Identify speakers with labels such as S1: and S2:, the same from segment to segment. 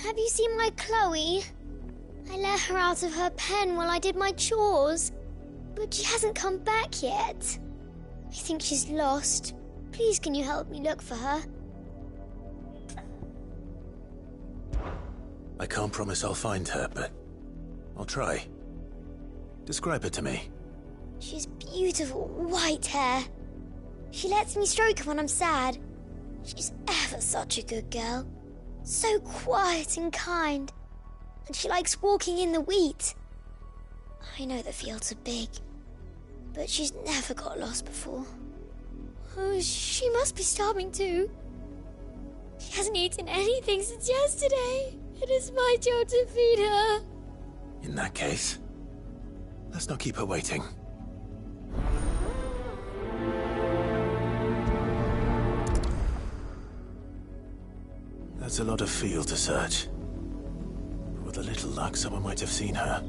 S1: Have you seen my Chloe? I let her out of her pen while I did my chores, but she hasn't come back yet. I think she's lost. Please, can you help me look for her?
S2: I can't promise I'll find her, but I'll try. Describe her to me.
S1: She has beautiful white hair. She lets me stroke her when I'm sad. She's ever such a good girl. So quiet and kind. And she likes walking in the wheat. I know the fields are big, but she's never got lost before. Oh, she must be starving too. She hasn't eaten anything since yesterday. It is my job to feed her.
S2: In that case, let's not keep her waiting. That's a lot of field to search. With a little luck, someone might have seen her.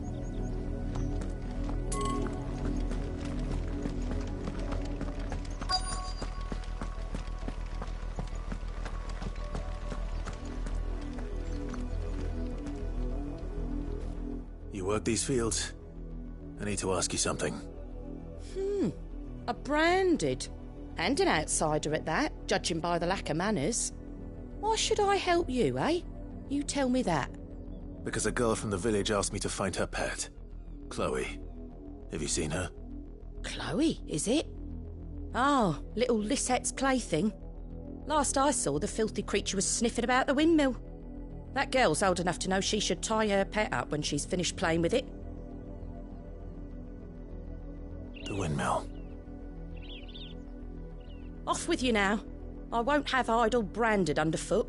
S2: You work these fields? I need to ask you something.
S3: A branded. And an outsider at that, judging by the lack of manners. Why should I help you, eh? You tell me that.
S2: Because a girl from the village asked me to find her pet. Chloe. Have you seen her?
S3: Chloe, is it? Oh, little Lisette's plaything. Last I saw, the filthy creature was sniffing about the windmill. That girl's old enough to know she should tie her pet up when she's finished playing with it.
S2: The windmill.
S3: Off with you now. I won't have idle branded underfoot.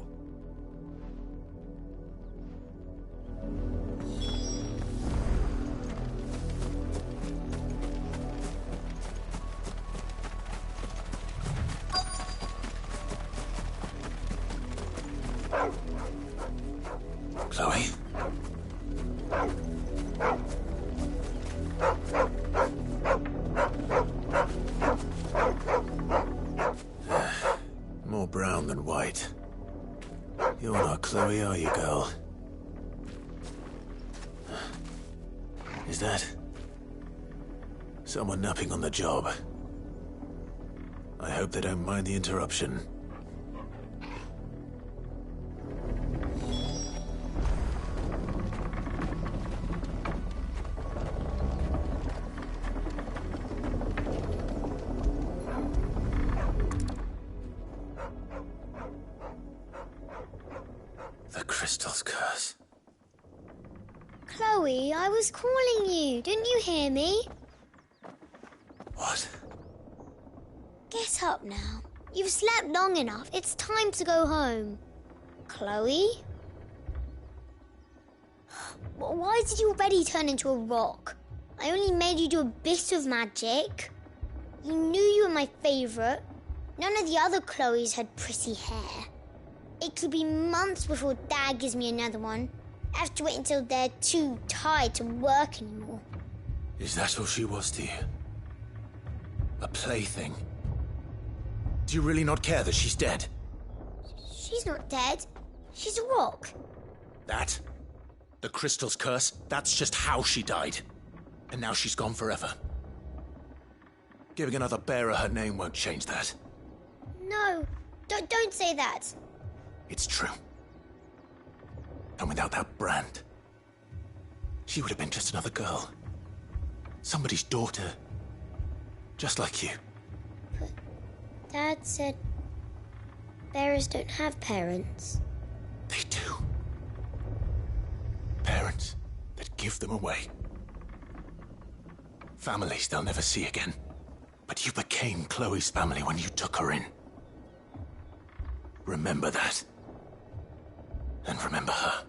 S2: Chloe? More brown than white. You're not Chloe, are you, girl? Is that someone napping on the job? I hope they don't mind the interruption. The crystal's curse.
S1: Chloe, I was calling you. Didn't you hear me?
S2: What?
S1: Get up now. You've slept long enough. It's time to go home. Chloe? Why did you already turn into a rock? I only made you do a bit of magic. You knew you were my favourite. None of the other Chloes had pretty hair. It could be months before Dad gives me another one. I have to wait until they're too tired to work anymore.
S2: Is that all she was to you? A plaything? Do you really not care that she's dead?
S1: She's not dead. She's a rock.
S2: That? The crystal's curse? That's just how she died. And now she's gone forever. Giving another bearer her name won't change that.
S1: No, don't say that.
S2: It's true. And without that brand, she would have been just another girl. Somebody's daughter. Just like you.
S1: But Dad said bearers don't have parents.
S2: They do. Parents that give them away. Families they'll never see again. But you became Chloe's family when you took her in. Remember that. And remember her.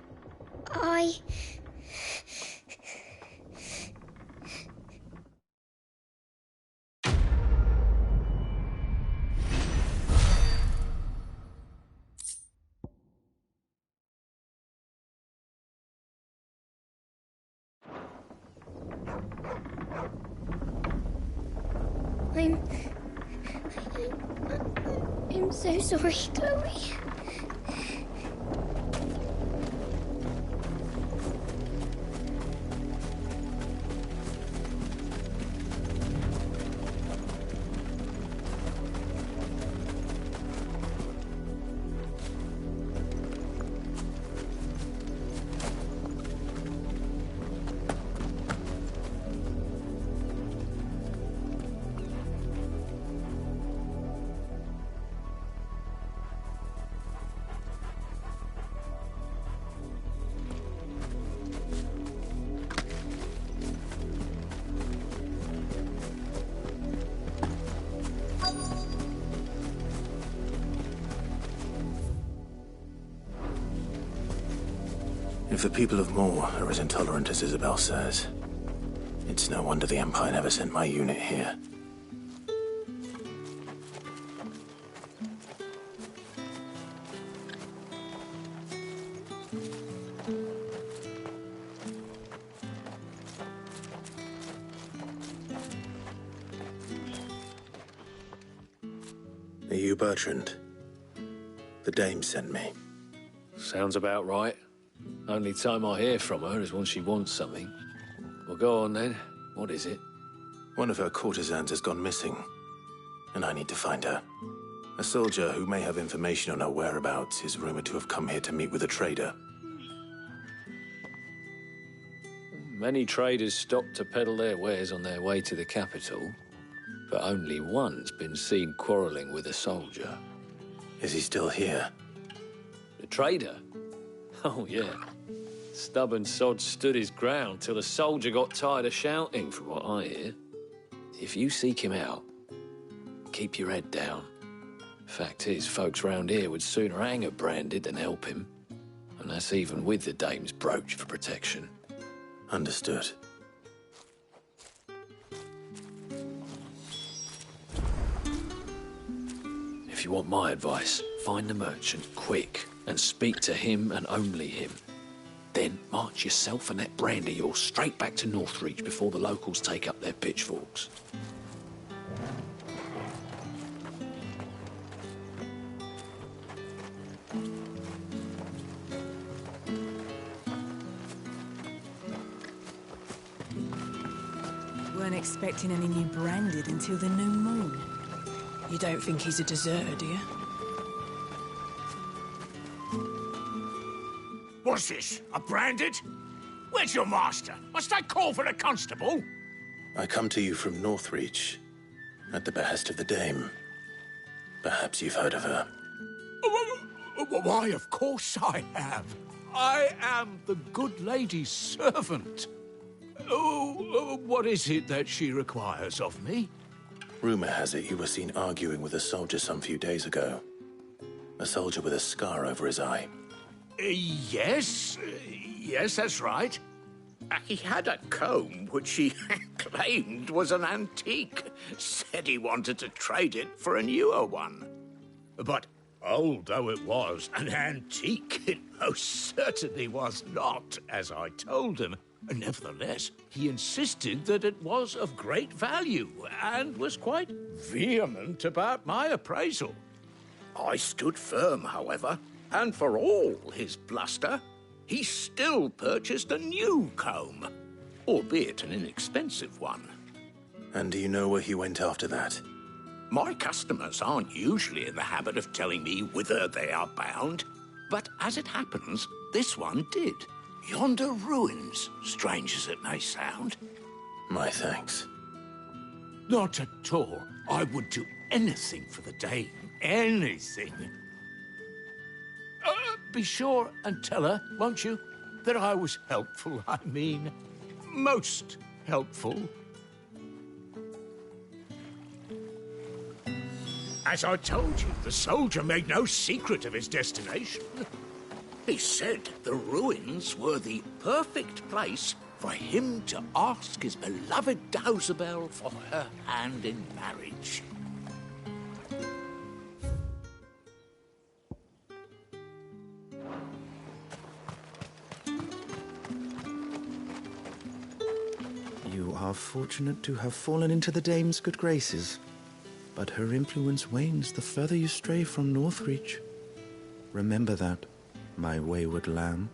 S1: I'm so sorry, Chloe.
S2: If the people of Moor are as intolerant as Isabel says, it's no wonder the Empire never sent my unit here. Are you Bertrand? The dame sent me.
S4: Sounds about right. Only time I hear from her is when she wants something. Well, go on then. What is it?
S2: One of her courtesans has gone missing, and I need to find her. A soldier who may have information on her whereabouts is rumored to have come here to meet with a trader.
S4: Many traders stop to peddle their wares on their way to the capital, but only one's been seen quarrelling with a soldier.
S2: Is he still here?
S4: The trader? Oh, yeah. Stubborn sod stood his ground till the soldier got tired of shouting, from what I hear. If you seek him out, keep your head down. Fact is, folks round here would sooner hang a branded than help him. And that's even with the dame's brooch for protection.
S2: Understood.
S4: If you want my advice, find the merchant quick and speak to him and only him. Then march yourself and that brandy yours straight back to Northreach before the locals take up their pitchforks.
S5: Weren't expecting any new branded until the new moon. You don't think he's a deserter, do you?
S6: What's this? A branded? Where's your master? Must I call for a constable?
S2: I come to you from Northreach, at the behest of the dame. Perhaps you've heard of her.
S6: Why, of course I have. I am the good lady's servant. Oh, what is it that she requires of me?
S2: Rumor has it you were seen arguing with a soldier some few days ago. A soldier with a scar over his eye.
S6: Yes, that's right. He had a comb which he claimed was an antique. Said he wanted to trade it for a newer one. But old though it was, an antique it most certainly was not, as I told him. Nevertheless, he insisted that it was of great value and was quite vehement about my appraisal. I stood firm, however, and for all his bluster, he still purchased a new comb, albeit an inexpensive one.
S2: And do you know where he went after that?
S6: My customers aren't usually in the habit of telling me whither they are bound, but as it happens, this one did. Yonder ruins, strange as it may sound.
S2: My thanks.
S6: Not at all. I would do anything for the dame. Anything. Be sure and tell her, won't you, that I was helpful, I mean, most helpful. As I told you, the soldier made no secret of his destination. He said the ruins were the perfect place for him to ask his beloved Dausabel for her hand in marriage.
S7: You are fortunate to have fallen into the dame's good graces, but her influence wanes the further you stray from Northreach. Remember that, my wayward lamb.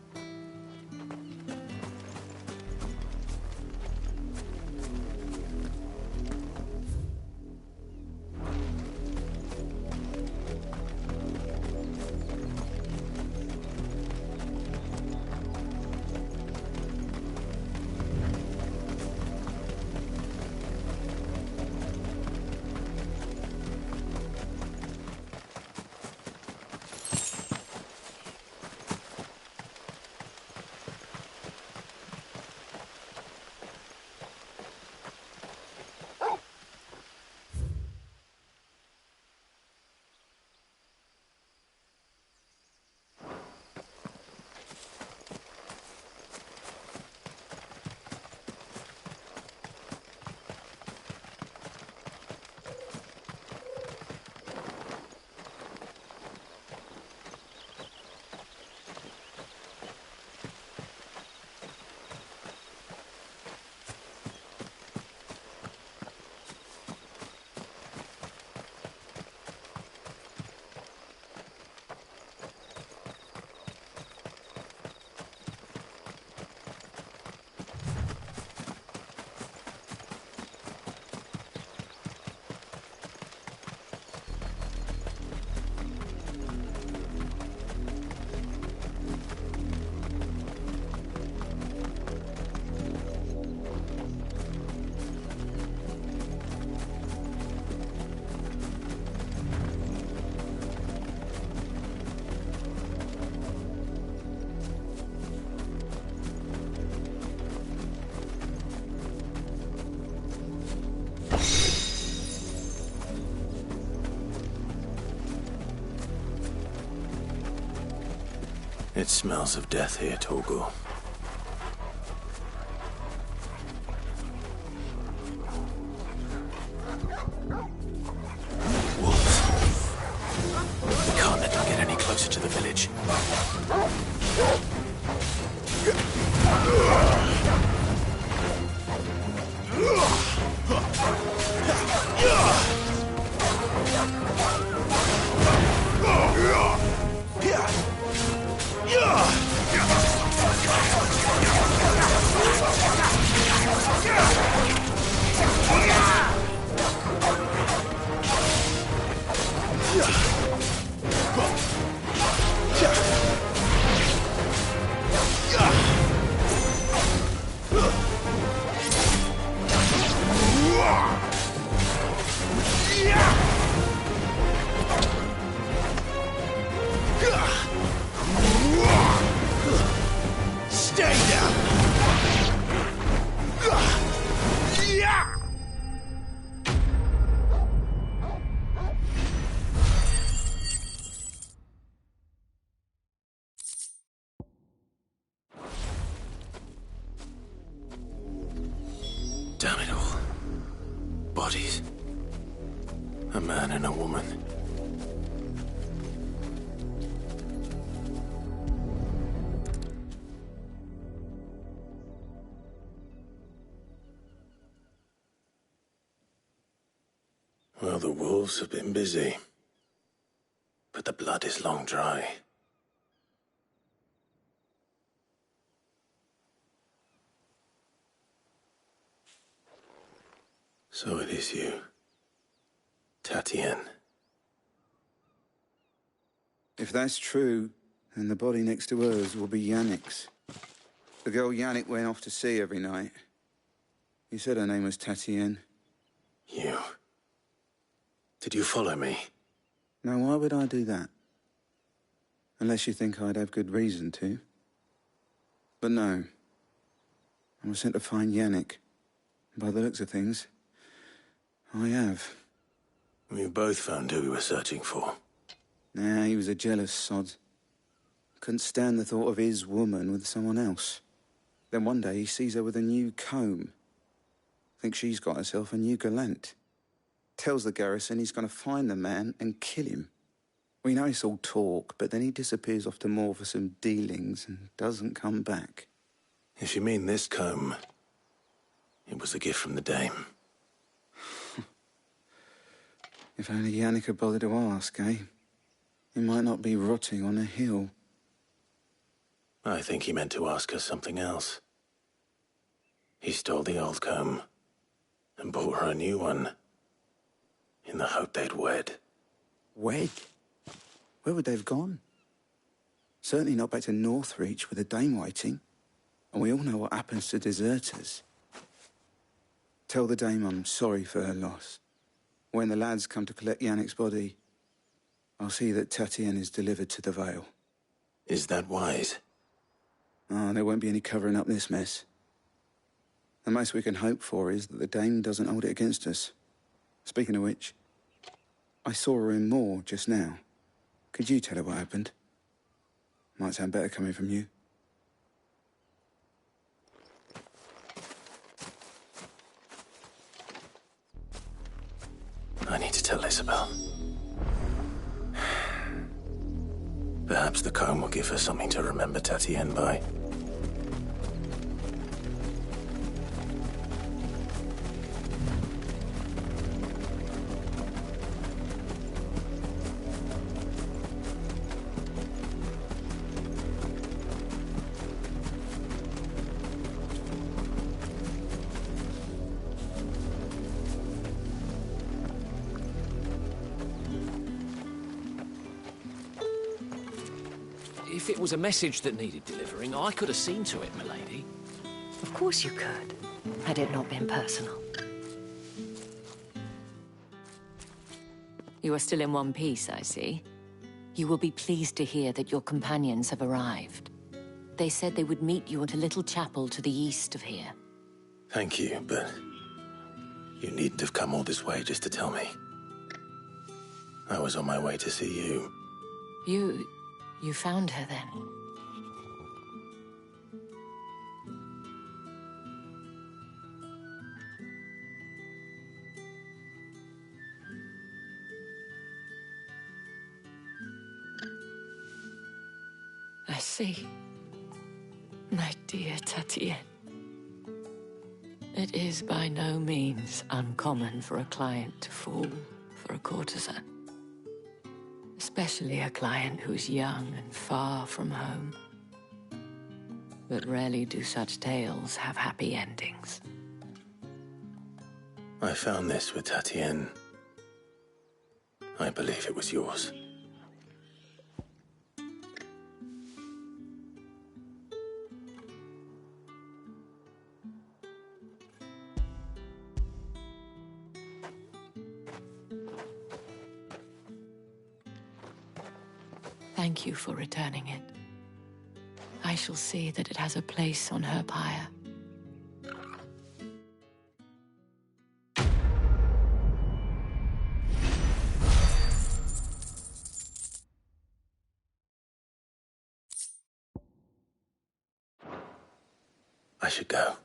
S2: It smells of death here, Torgor. Wolves. We can't let them get any closer to the village. Stay down! Damn it all. Bodies. A man and a woman. Well, the wolves have been busy. But the blood is long dry. So it is you, Tatienne.
S8: If that's true, then the body next to hers will be Yannick's. The girl Yannick went off to see every night. He said her name was Tatienne.
S2: You. Did you follow me?
S8: Now, why would I do that? Unless you think I'd have good reason to. But no. I was sent to find Yannick. By the looks of things, I have.
S2: We both found who we were searching for.
S8: Nah, he was a jealous sod. Couldn't stand the thought of his woman with someone else. Then one day he sees her with a new comb. Thinks she's got herself a new gallant. Tells the garrison he's going to find the man and kill him. We know it's all talk, but then he disappears off to Moor for some dealings and doesn't come back.
S2: If you mean this comb, it was a gift from the dame.
S8: If only Yannick had bothered to ask, eh? He might not be rotting on a hill.
S2: I think he meant to ask her something else. He stole the old comb and bought her a new one in the hope they'd wed.
S8: Wed? Where would they have gone? Certainly not back to Northreach with a dame waiting. And we all know what happens to deserters. Tell the dame I'm sorry for her loss. When the lads come to collect Yannick's body, I'll see that Tatienne is delivered to the Vale.
S2: Is that wise?
S8: Ah, there won't be any covering up this mess. The most we can hope for is that the dame doesn't hold it against us. Speaking of which, I saw her in Moor just now. Could you tell her what happened? Might sound better coming from you.
S2: I need to tell Isabel. Perhaps the comb will give her something to remember Tatienne by.
S4: If it was a message that needed delivering, I could have seen to it, milady.
S9: Of course you could, had it not been personal. You are still in one piece, I see. You will be pleased to hear that your companions have arrived. They said they would meet you at a little chapel to the east of here.
S2: Thank you, but you needn't have come all this way just to tell me. I was on my way to see you.
S9: You found her then? see. My dear Tatienne. It is by no means uncommon for a client to fall for a courtesan. Especially a client who's young and far from home. But rarely do such tales have happy endings.
S2: I found this with Tatienne. I believe it was yours.
S9: Thank you for returning it. I shall see that it has a place on her pyre.
S2: I should go.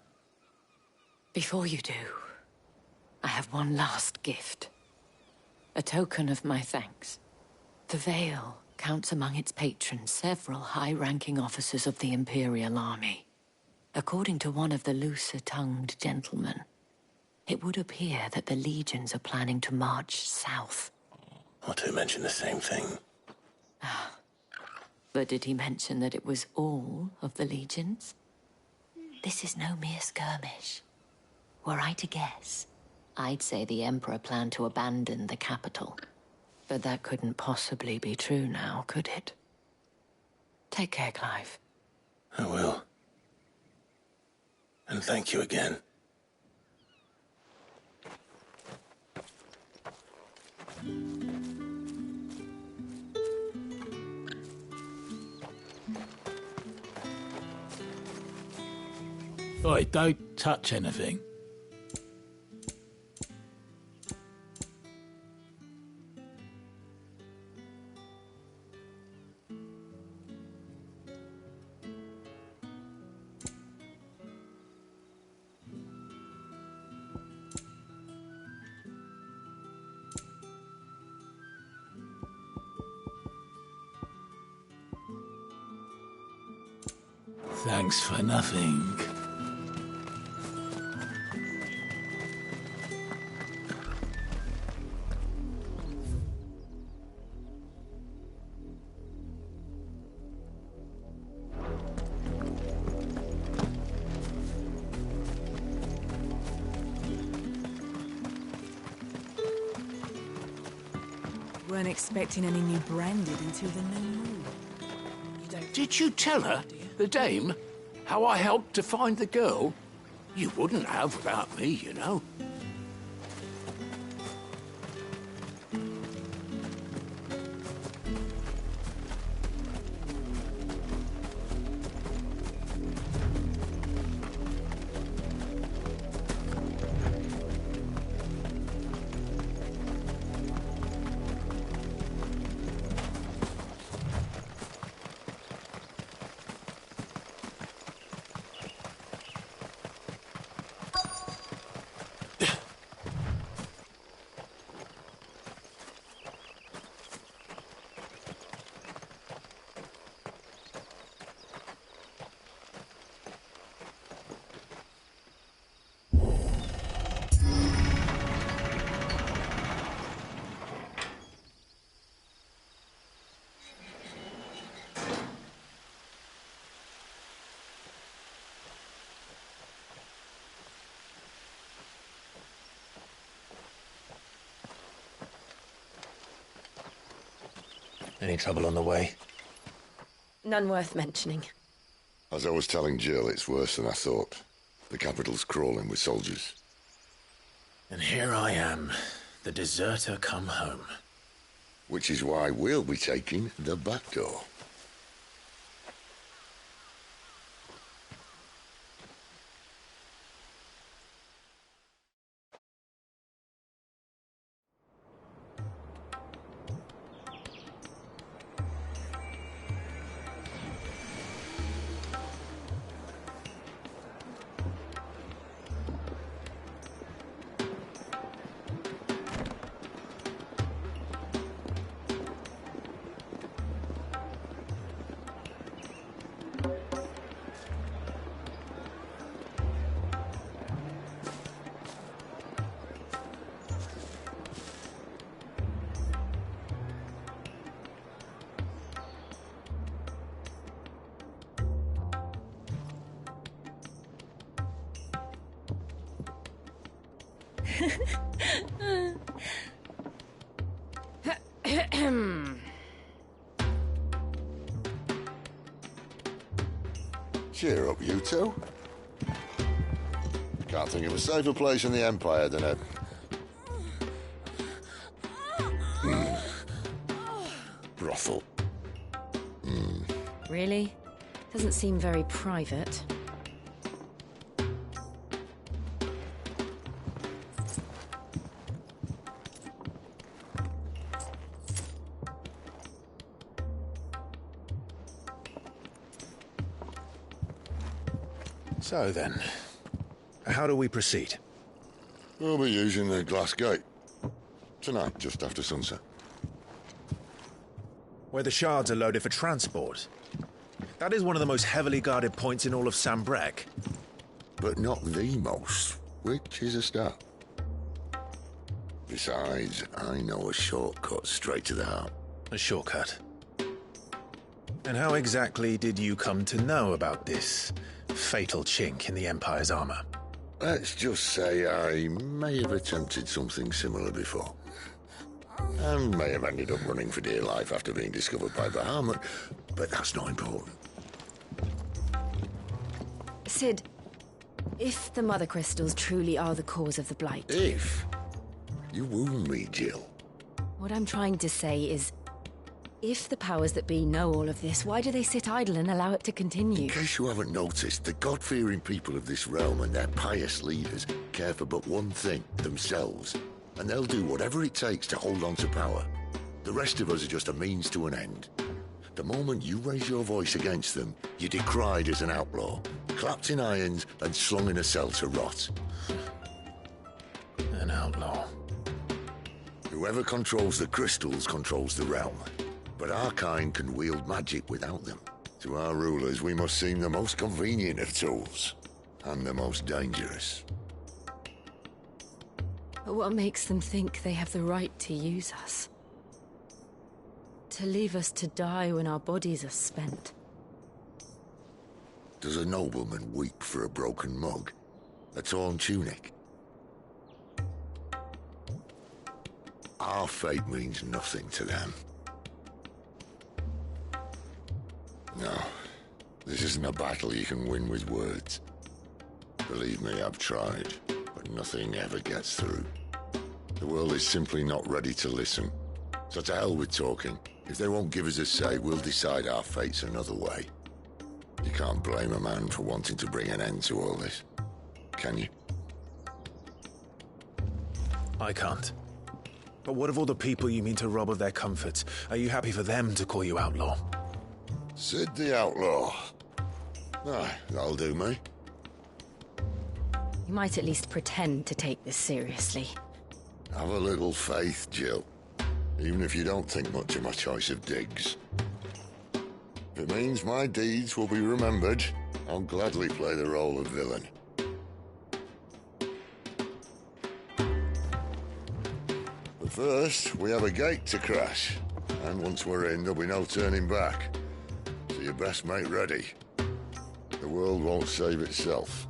S9: Before you do, I have one last gift. A token of my thanks. The Veil counts among its patrons several high-ranking officers of the Imperial Army. According to one of the looser-tongued gentlemen, it would appear that the legions are planning to march south.
S2: Or to mention the same thing.
S9: But did he mention that it was all of the legions? This is no mere skirmish. Were I to guess, I'd say the Emperor planned to abandon the capital. But that couldn't possibly be true now, could it? Take care, Clive.
S2: I will. And thank you again.
S10: Oi, don't touch anything. Thanks for nothing.
S5: Weren't expecting any new branded until the new moon.
S6: Did you tell her, the dame, how I helped to find the girl? You wouldn't have without me, you know.
S2: Any trouble on the way?
S3: None worth mentioning.
S11: As I was telling Jill, it's worse than I thought. The capital's crawling with soldiers.
S2: And here I am, the deserter come home.
S11: Which is why we'll be taking the back door. Cheer up, you two. Can't think of a safer place in the Empire than a... brothel.
S3: Really? Doesn't seem very private.
S2: So then, how do we proceed?
S11: We'll be using the glass gate. Tonight, just after sunset.
S2: Where the shards are loaded for transport. That is one of the most heavily guarded points in all of Sambrec.
S11: But not the most, which is a start. Besides, I know a shortcut straight to the heart.
S2: A shortcut. And how exactly did you come to know about this fatal chink in the Empire's armor?
S11: Let's just say I may have attempted something similar before. And may have ended up running for dear life after being discovered by Bahamut, but that's not important.
S3: Sid, if the Mother Crystals truly are the cause of the Blight...
S11: If? You wound me, Jill.
S3: What I'm trying to say is, if the powers that be know all of this, why do they sit idle and allow it to continue?
S11: In case you haven't noticed, the God-fearing people of this realm and their pious leaders care for but one thing, themselves. And they'll do whatever it takes to hold on to power. The rest of us are just a means to an end. The moment you raise your voice against them, you're decried as an outlaw, clapped in irons and slung in a cell to rot.
S2: An outlaw.
S11: Whoever controls the crystals controls the realm. But our kind can wield magic without them. To our rulers, we must seem the most convenient of tools. And the most dangerous.
S3: But what makes them think they have the right to use us? To leave us to die when our bodies are spent?
S11: Does a nobleman weep for a broken mug? A torn tunic? Our fate means nothing to them. No, this isn't a battle you can win with words. Believe me, I've tried, but nothing ever gets through. The world is simply not ready to listen. So to hell with talking. If they won't give us a say, we'll decide our fates another way. You can't blame a man for wanting to bring an end to all this, can you?
S2: I can't. But what of all the people you mean to rob of their comforts? Are you happy for them to call you outlaw?
S11: Sid the Outlaw. Aye, that'll do me.
S3: You might at least pretend to take this seriously.
S11: Have a little faith, Jill. Even if you don't think much of my choice of digs. If it means my deeds will be remembered, I'll gladly play the role of villain. But first, we have a gate to crash. And once we're in, there'll be no turning back. So you best make ready. The world won't save itself.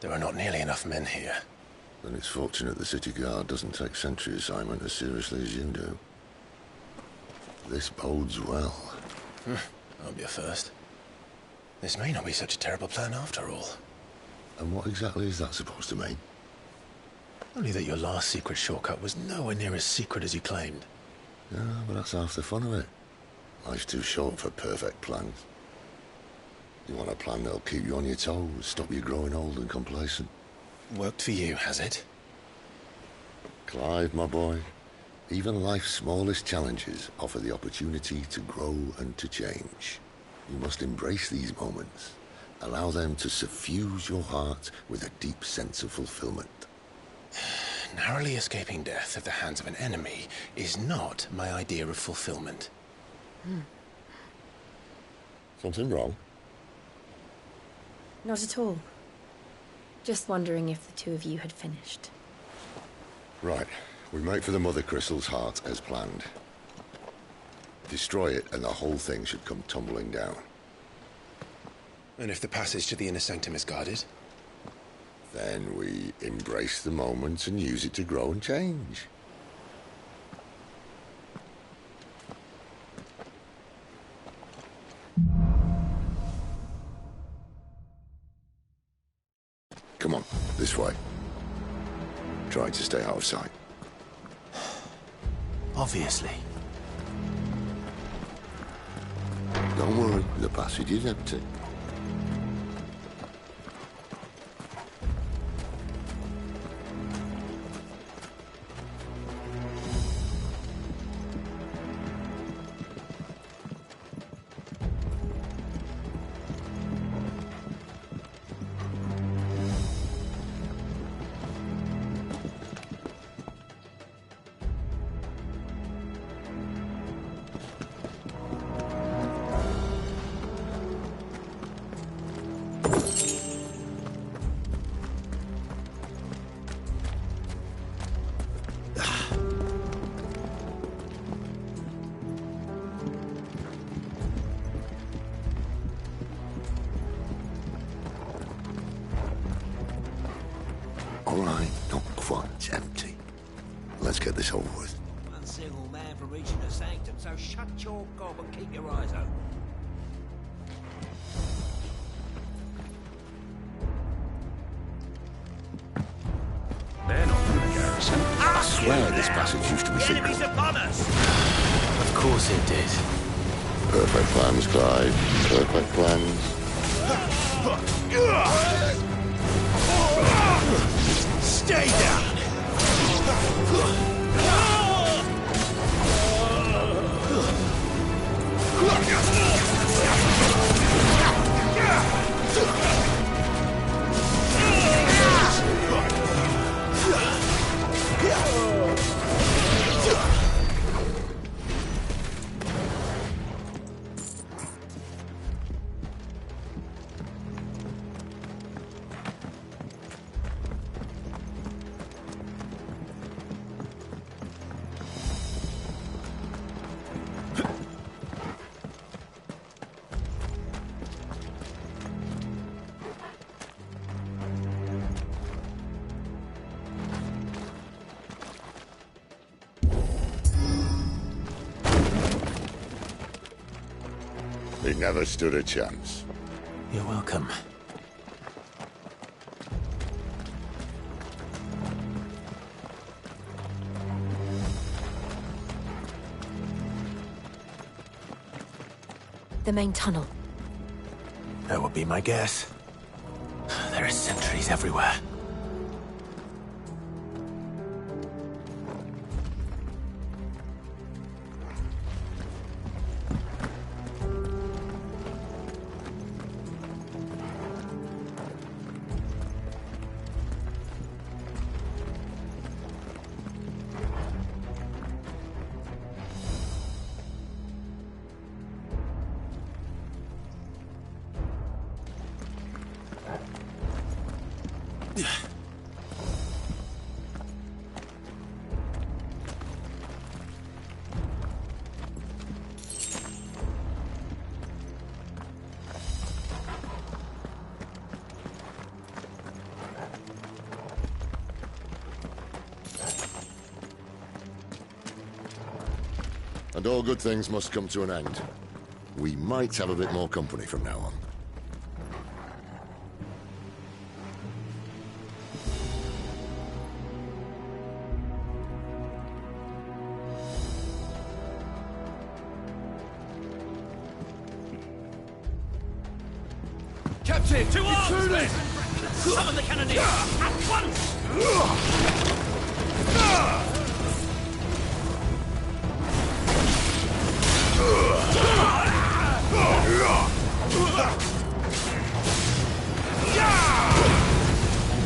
S2: There are not nearly enough men here.
S11: Then it's fortunate the city guard doesn't take sentry assignment as seriously as you do. This bodes well.
S2: I'll be a first. This may not be such a terrible plan after all.
S11: And what exactly is that supposed to mean?
S2: Only that your last secret shortcut was nowhere near as secret as you claimed.
S11: Yeah, but that's half the fun of it. Life's too short for perfect plans. You want a plan that'll keep you on your toes, stop you growing old and complacent.
S2: Worked for you, has it?
S11: Clive, my boy, even life's smallest challenges offer the opportunity to grow and to change. You must embrace these moments. Allow them to suffuse your heart with a deep sense of fulfillment.
S2: Narrowly escaping death at the hands of an enemy is not my idea of fulfillment.
S11: Something wrong?
S12: Not at all. Just wondering if the two of you had finished.
S11: Right. We make for the Mother Crystal's heart as planned. Destroy it and the whole thing should come tumbling down.
S2: And if the passage to the inner sanctum is guarded?
S11: Then we embrace the moment and use it to grow and change. Come on, this way. Try to stay out of sight.
S2: Obviously.
S11: Don't worry, the passage is empty. All right, not quite empty. Let's get this over with.
S13: One single man from reaching the sanctum, so shut your gob and keep your eyes open.
S6: They're not from the garrison.
S11: I swear this passage used to be
S13: The
S11: secret.
S13: enemy's upon us!
S2: Of course it did.
S11: Perfect plans, Clive. Perfect plans.
S13: Stay down!
S11: He never stood a chance.
S2: You're welcome.
S12: The main tunnel.
S2: That would be my guess. There are sentries everywhere.
S11: And all good things must come to an end. We might have a bit more company from now on.
S13: Captain! To arms, men! Summon the cannoneers! At once!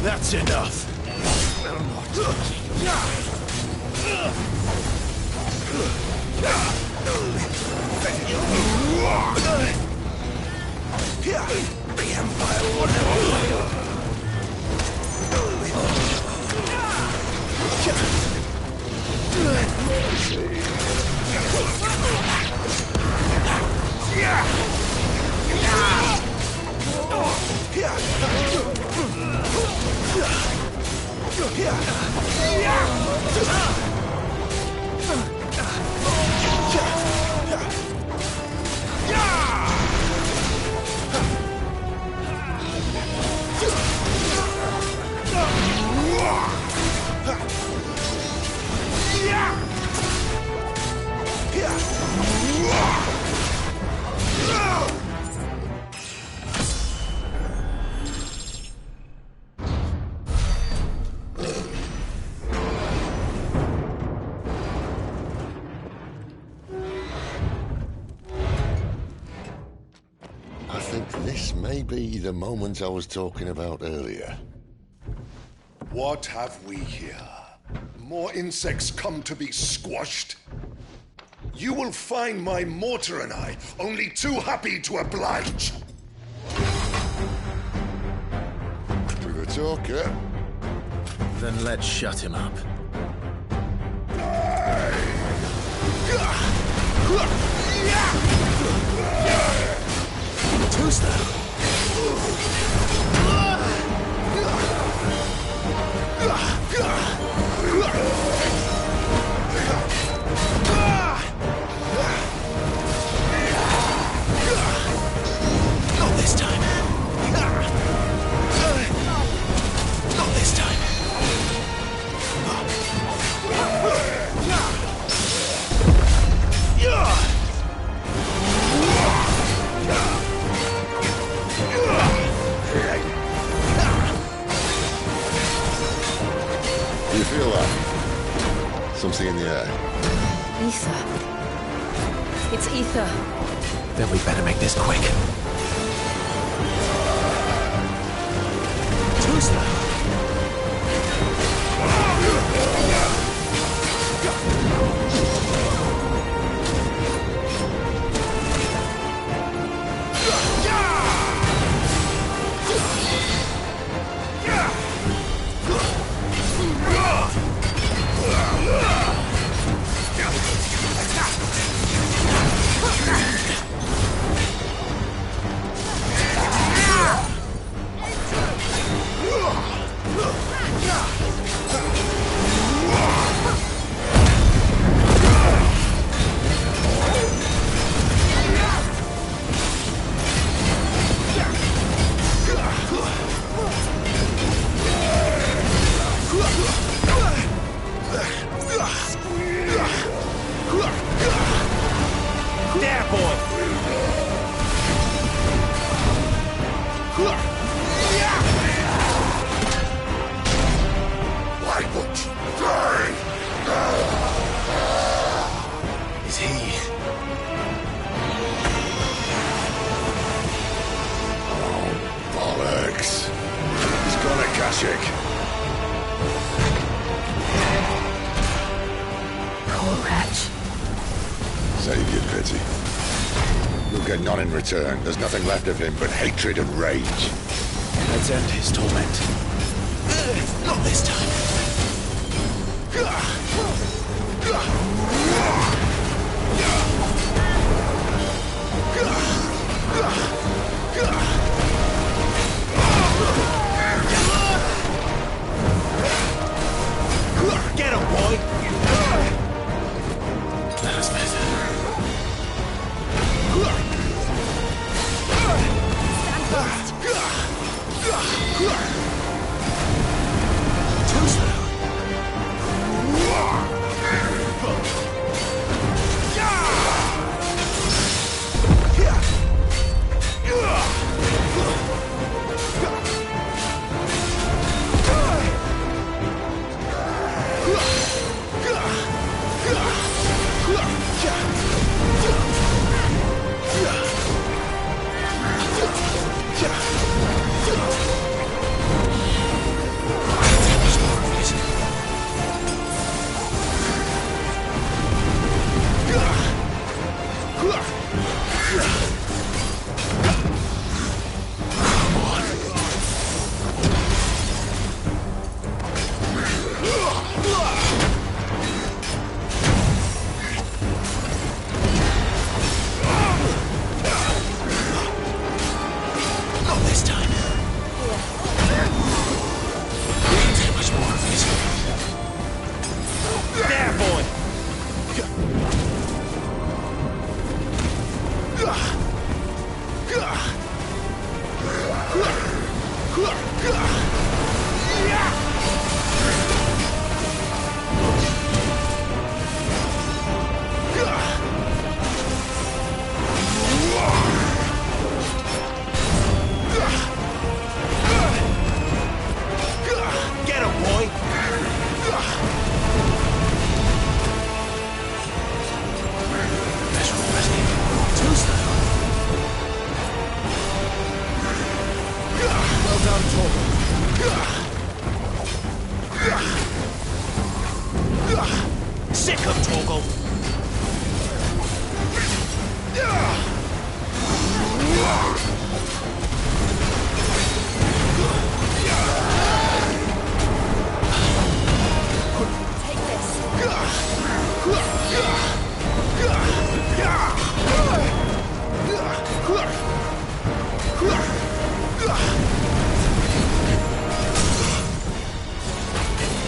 S2: That's enough. The Empire will never fail.
S11: I think this may be the moment I was talking about earlier.
S14: What have we here? More insects come to be squashed? You will find my mortar and I only too happy to oblige.
S11: To the talker.
S2: Then let's shut him up. Who's that? Not this time. Not this time.
S11: Do you feel that? Something in the air.
S12: Ether. It's ether.
S2: Then we better make this quick. Who's that?
S11: Save your pity. You'll get none in return. There's nothing left of him but hatred and rage.
S2: Let's end his torment. Not this time. Get him, boy! That's better.
S15: Sick of Torgal!
S12: Take this.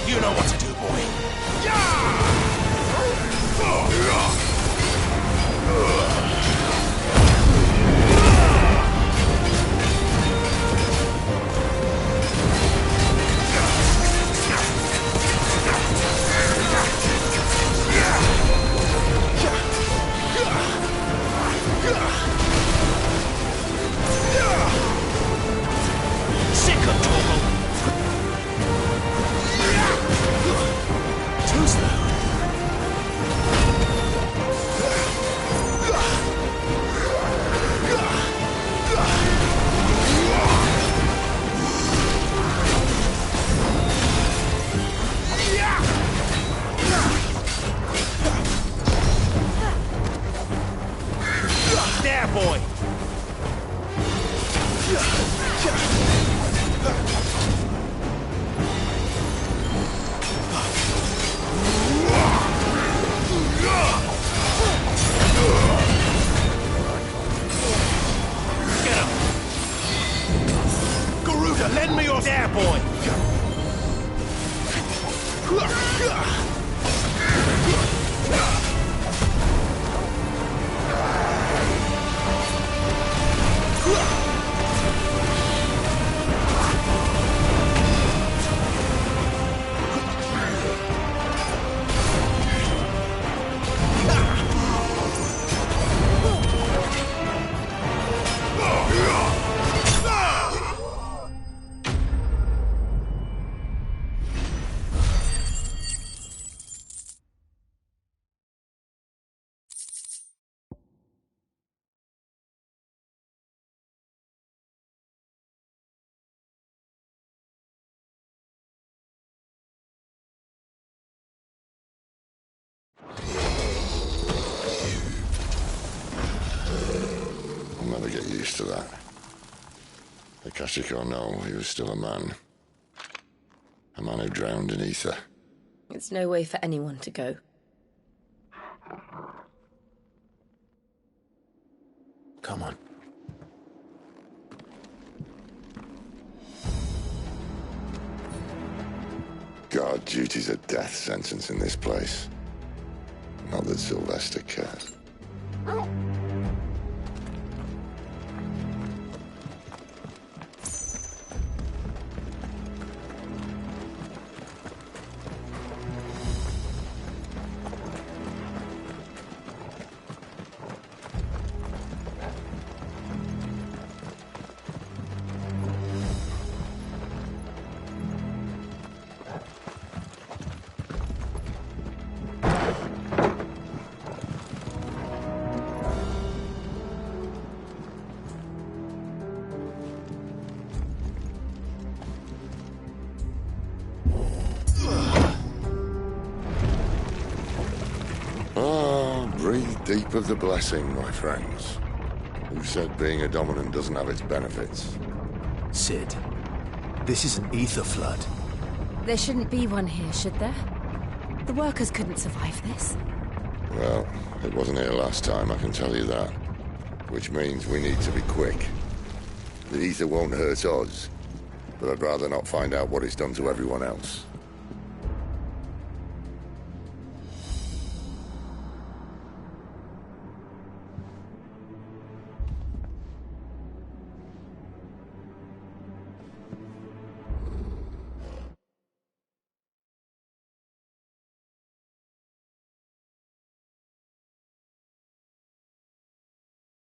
S15: You know what to do, boy. Sick of Torgal! Too slow. There, boy! Get him! Garuda, lend me your... There, boy!
S11: I'll never get used to that. Akashic or no, he was still a man. A man who drowned in ether.
S12: It's no way for anyone to go.
S7: Come on.
S11: God, duty's a death sentence in this place. Not that Sylvester cared. Breathe deep of the blessing, my friends. Who said being a dominant doesn't have its benefits?
S15: Sid, this is an ether flood.
S12: There shouldn't be one here, should there? The workers couldn't survive this.
S11: Well, it wasn't here last time, I can tell you that. Which means we need to be quick. The ether won't hurt us, but I'd rather not find out what it's done to everyone else.